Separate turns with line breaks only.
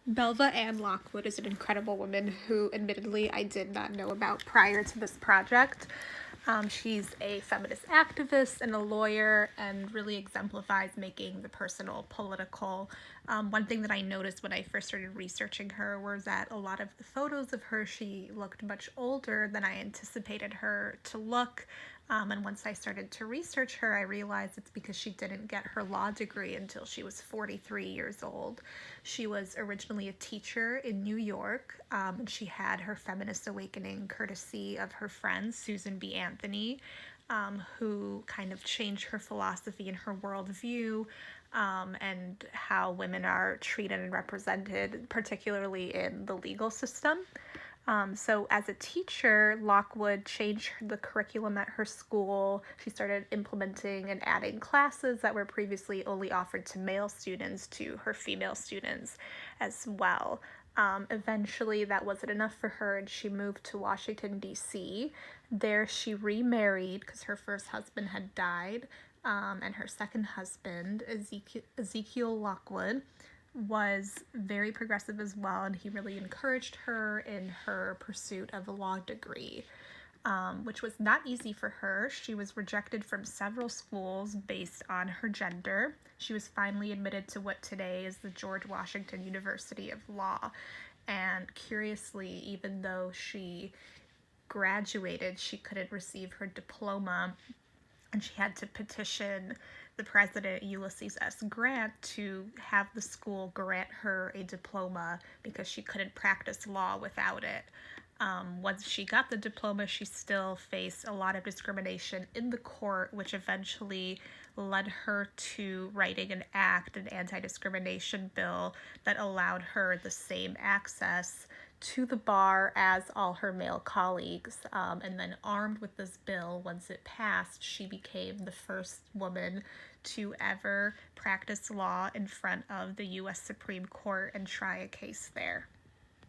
Belva Ann Lockwood is an incredible woman who, admittedly, I did not know about prior to this project. She's a feminist activist and a lawyer and really exemplifies making the personal political. One thing that I noticed when I first started researching her was that a lot of the photos of her, she looked much older than I anticipated her to look. And once I started to research her, I realized it's because she didn't get her law degree until she was 43 years old. She was originally a teacher in New York, and she had her feminist awakening courtesy of her friend, Susan B. Anthony, who kind of changed her philosophy and her worldview, and how women are treated and represented, particularly in the legal system. So as a teacher, Lockwood changed the curriculum at her school. She started implementing and adding classes that were previously only offered to male students to her female students as well. Eventually, that wasn't enough for her, and she moved to Washington, D.C. There, she remarried because her first husband had died, and her second husband, Ezekiel Lockwood, was very progressive as well, and he really encouraged her in her pursuit of a law degree, which was not easy for her. She was rejected from several schools based on her gender. She was finally admitted to what today is the George Washington University of Law, and curiously, even though she graduated, she couldn't receive her diploma, and she had to petition the president, Ulysses S. Grant, to have the school grant her a diploma because she couldn't practice law without it. Once she got the diploma, she still faced a lot of discrimination in the court, which eventually led her to writing an anti-discrimination bill that allowed her the same access to the bar as all her male colleagues. And then armed with this bill, once it passed, she became the first woman to ever practice law in front of the U.S. Supreme Court and try a case there.